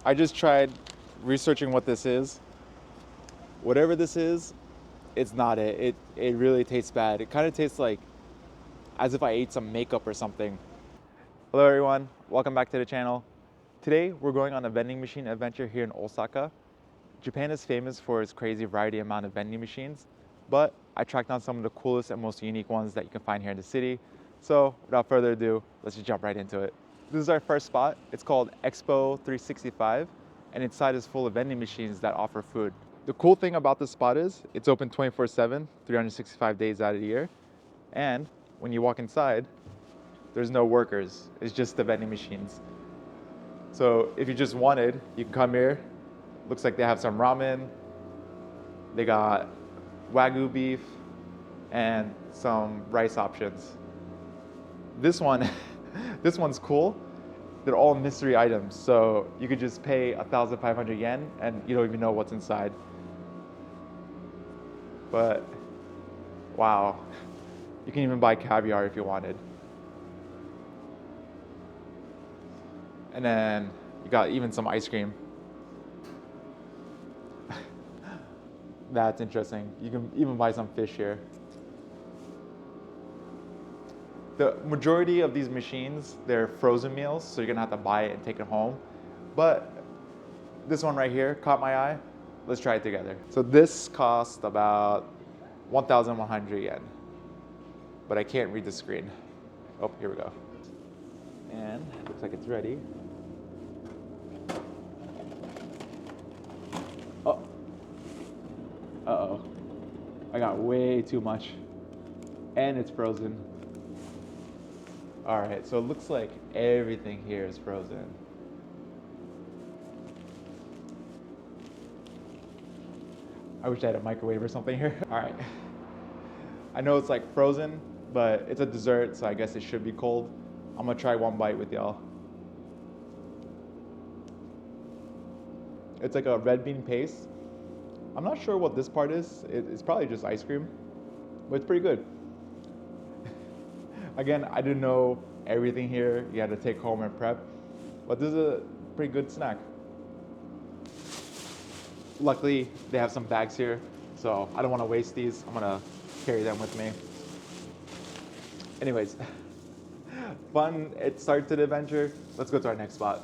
I just tried researching what this is. Whatever this is, it's not it. It really tastes bad. It kind of tastes like as if I ate some makeup or something. Hello everyone, welcome back to the channel. Today we're going on a vending machine adventure here in Osaka. Japan is famous for its crazy variety amount of vending machines, but I tracked down some of the coolest and most unique ones that you can find here in the city. So without further ado, let's just jump right into it. This is our first spot. It's called Expo 365, and inside is full of vending machines that offer food. The cool thing about this spot is it's open 24/7, 365 days out of the year. And when you walk inside, there's no workers. It's just the vending machines. So if you just wanted, you can come here. Looks like they have some ramen. They got Wagyu beef and some rice options. This one, this one's cool. They're all mystery items. So you could just pay 1,500 yen and you don't even know what's inside. But wow, you can even buy caviar if you wanted. And then you got even some ice cream. That's interesting. You can even buy some fish here. The majority of these machines, they're frozen meals, so you're gonna have to buy it and take it home. But this one right here caught my eye. Let's try it together. So this cost about 1,100 yen, but I can't read the screen. Oh, here we go. And looks like it's ready. Oh, uh-oh. I got way too much. And it's frozen. All right, so it looks like everything here is frozen. I wish I had a microwave or something here. All right. I know it's like frozen, but it's a dessert, so I guess it should be cold. I'm gonna try one bite with y'all. It's like a red bean paste. I'm not sure what this part is. It's probably just ice cream, but it's pretty good. Again, I didn't know everything here you had to take home and prep, but this is a pretty good snack. Luckily, they have some bags here, so I don't want to waste these. I'm gonna carry them with me. Anyways, fun start to the adventure. Let's go to our next spot.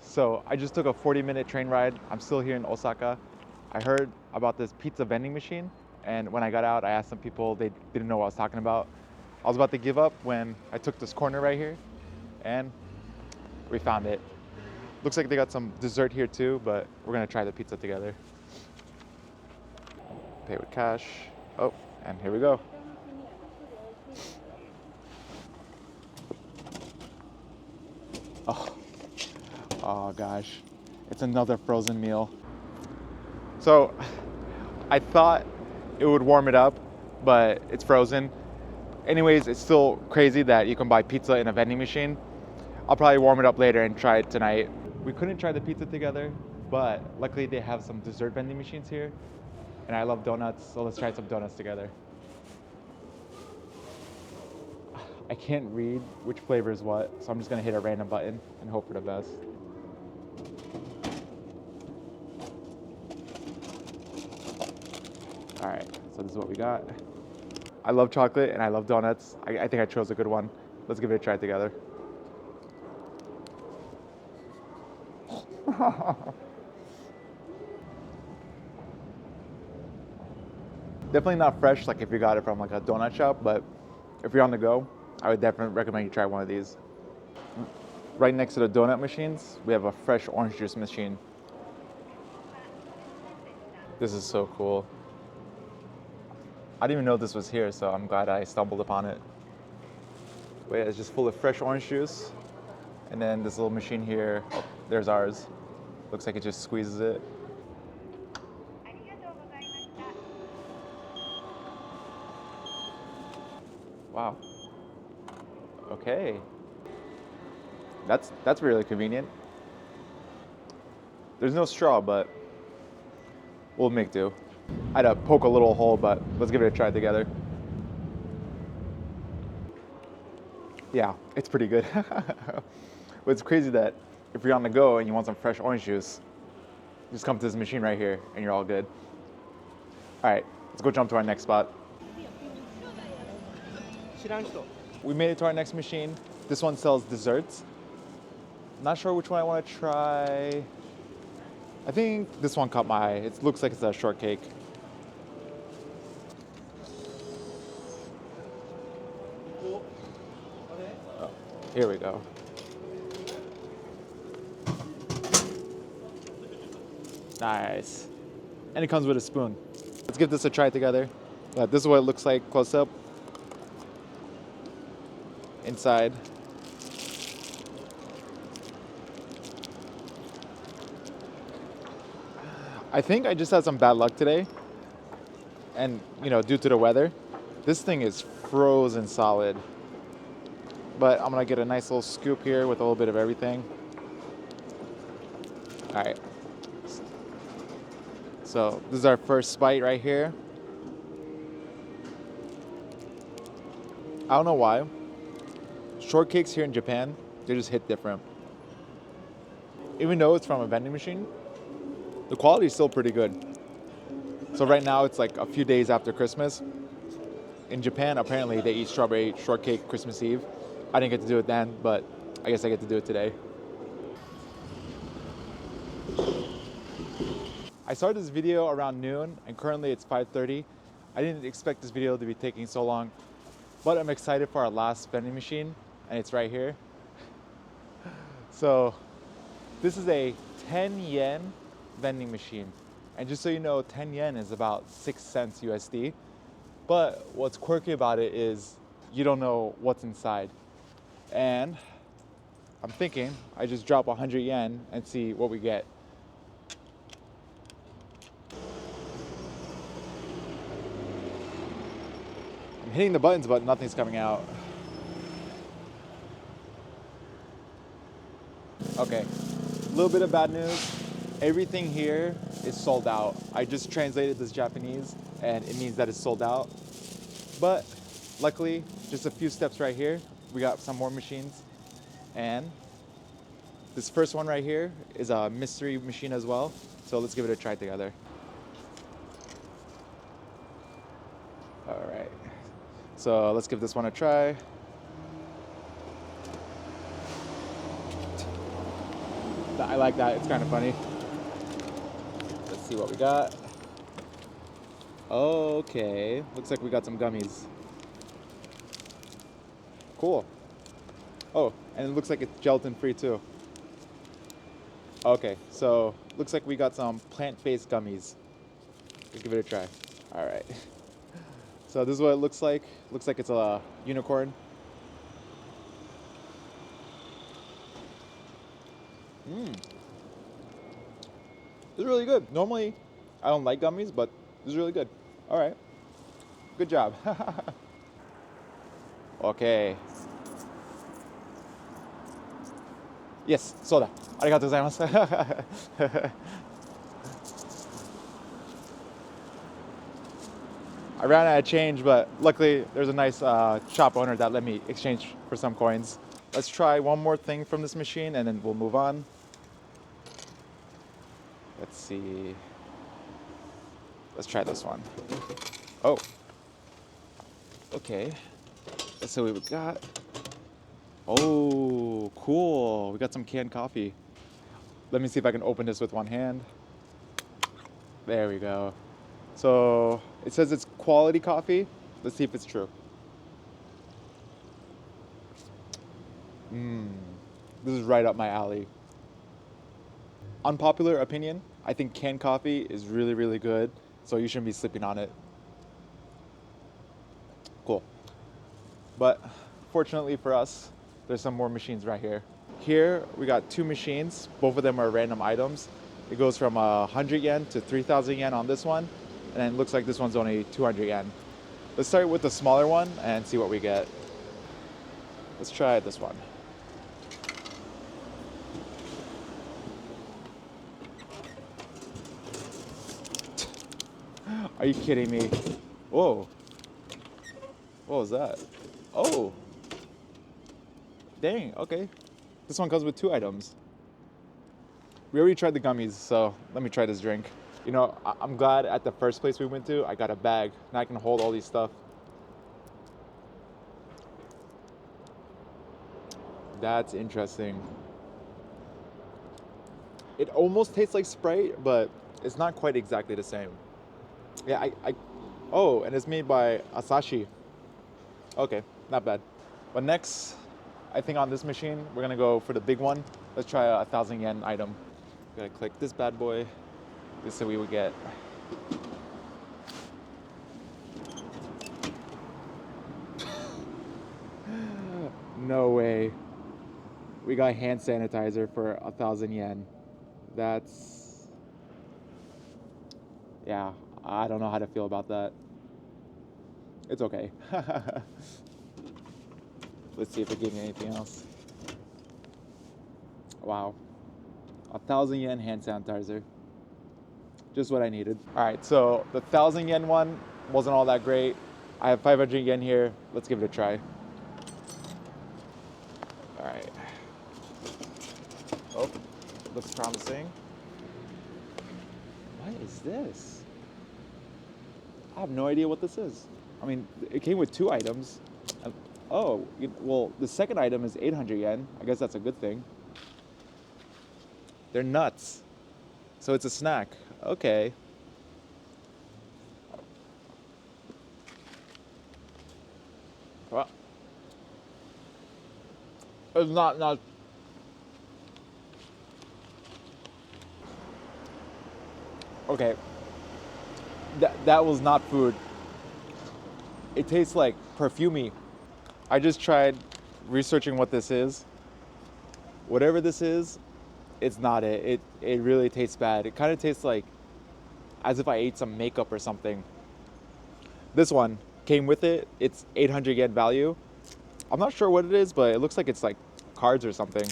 So I just took a 40-minute train ride. I'm still here in Osaka. I heard about this pizza vending machine, and when I got out, I asked some people, they didn't know what I was talking about. I was about to give up when I took this corner right here, and we found it. Looks like they got some dessert here too, but we're gonna try the pizza together. Pay with cash. Oh, and here we go. Oh gosh, it's another frozen meal. So I thought it would warm it up, but it's frozen. Anyways, it's still crazy that you can buy pizza in a vending machine. I'll probably warm it up later and try it tonight. We couldn't try the pizza together, but luckily they have some dessert vending machines here. And I love donuts, so let's try some donuts together. I can't read which flavor is what, so I'm just gonna hit a random button and hope for the best. All right, so this is what we got. I love chocolate and I love donuts. I think I chose a good one. Let's give it a try together. Definitely not fresh like if you got it from like a donut shop, but if you're on the go, I would definitely recommend you try one of these. Right next to the donut machines, we have a fresh orange juice machine. This is so cool. I didn't even know this was here, so I'm glad I stumbled upon it. Wait, it's just full of fresh orange juice. And then this little machine here, oh, there's ours. Looks like it just squeezes it. Wow. Okay. That's really convenient. There's no straw, but we'll make do. I had to poke a little hole, but let's give it a try together. Yeah, it's pretty good. But it's crazy that if you're on the go and you want some fresh orange juice, just come to this machine right here and you're all good. All right, let's go jump to our next spot. We made it to our next machine. This one sells desserts. Not sure which one I want to try. I think this one caught my eye. It looks like it's a shortcake. Oh, here we go. Nice. And it comes with a spoon. Let's give this a try together. This is what it looks like close up. Inside. I think I just had some bad luck today. And, due to the weather, this thing is frozen solid. But I'm gonna get a nice little scoop here with a little bit of everything. All right. So this is our first bite right here. I don't know why. Shortcakes here in Japan, they just hit different. Even though it's from a vending machine, the quality is still pretty good. So right now it's like a few days after Christmas. In Japan, apparently they eat strawberry shortcake Christmas Eve. I didn't get to do it then, but I guess I get to do it today. I started this video around noon and currently it's 5:30. I didn't expect this video to be taking so long, but I'm excited for our last vending machine and it's right here. So this is a 10 yen vending machine. And just so you know, 10 yen is about 6 cents USD. But what's quirky about it is you don't know what's inside. And I'm thinking I just drop 100 yen and see what we get. I'm hitting the buttons, but nothing's coming out. Okay, a little bit of bad news. Everything here is sold out. I just translated this Japanese and it means that it's sold out. But luckily, just a few steps right here, we got some more machines. And this first one right here is a mystery machine as well. So let's give it a try together. All right. So let's give this one a try. I like that, it's kind of funny. Let's see what we got. Okay, looks like we got some gummies. Cool. Oh, and it looks like it's gelatin free too. Okay, so looks like we got some plant-based gummies. Let's give it a try. All right. So this is what it looks like. Looks like it's a unicorn. This is really good. Normally, I don't like gummies, but this is really good. All right. Good job. Okay. Yes, soda. Arigatou gozaimasu. I ran out of change, but luckily there's a nice shop owner that let me exchange for some coins. Let's try one more thing from this machine and then we'll move on. Let's see. Let's try this one. Oh. Okay. Let's see what we got. Oh, cool. We got some canned coffee. Let me see if I can open this with one hand. There we go. So it says it's quality coffee. Let's see if it's true. This is right up my alley. Unpopular opinion, I think canned coffee is really, really good. So you shouldn't be sleeping on it. Cool. But fortunately for us, there's some more machines right here. Here we got two machines. Both of them are random items. It goes from 100 yen to 3,000 yen on this one. And then it looks like this one's only 200 yen. Let's start with the smaller one and see what we get. Let's try this one. Are you kidding me? Whoa. What was that? Oh. Dang, okay. This one comes with 2 items. We already tried the gummies, so let me try this drink. You know, I'm glad at the first place we went to, I got a bag. Now I can hold all these stuff. That's interesting. It almost tastes like Sprite, but it's not quite exactly the same. Yeah, oh, and it's made by Asahi. Okay, not bad. But next, I think on this machine, we're gonna go for the big one. Let's try a 1,000 yen item. Gotta click this bad boy. This is what we would get. No way. We got hand sanitizer for 1,000 yen. That's, yeah, I don't know how to feel about that. It's okay. Let's see if it gave me anything else. Wow. 1,000 yen hand sanitizer. Just what I needed. All right, so the 1,000 yen one wasn't all that great. I have 500 yen here. Let's give it a try. All right. Oh, looks promising. What is this? I have no idea what this is. I mean, it came with 2 items. Oh, well, the second item is 800 yen. I guess that's a good thing. They're nuts. So it's a snack. Okay. Well, it's not nuts. Okay. That was not food. It tastes like perfumey. I just tried researching what this is. Whatever this is, it's not it. It really tastes bad. It kind of tastes like as if I ate some makeup or something. This one came with it. It's 800 yen value. I'm not sure what it is, but it looks like it's like cards or something.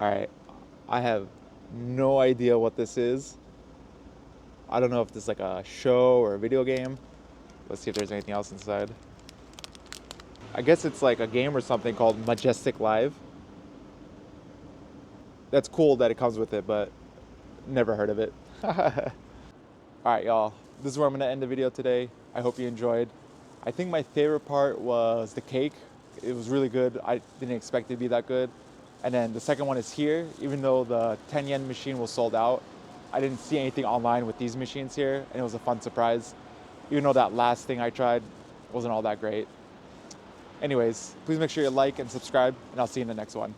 All right, I have no idea what this is. I don't know if this is like a show or a video game. Let's see if there's anything else inside. I guess it's like a game or something called Majestic Live. That's cool that it comes with it, but never heard of it. All right, y'all. This is where I'm gonna end the video today. I hope you enjoyed. I think my favorite part was the cake. It was really good. I didn't expect it to be that good. And then the second one is here. Even though the 10 yen machine was sold out, I didn't see anything online with these machines here, and it was a fun surprise. Even though that last thing I tried wasn't all that great. Anyways, please make sure you like and subscribe, and I'll see you in the next one.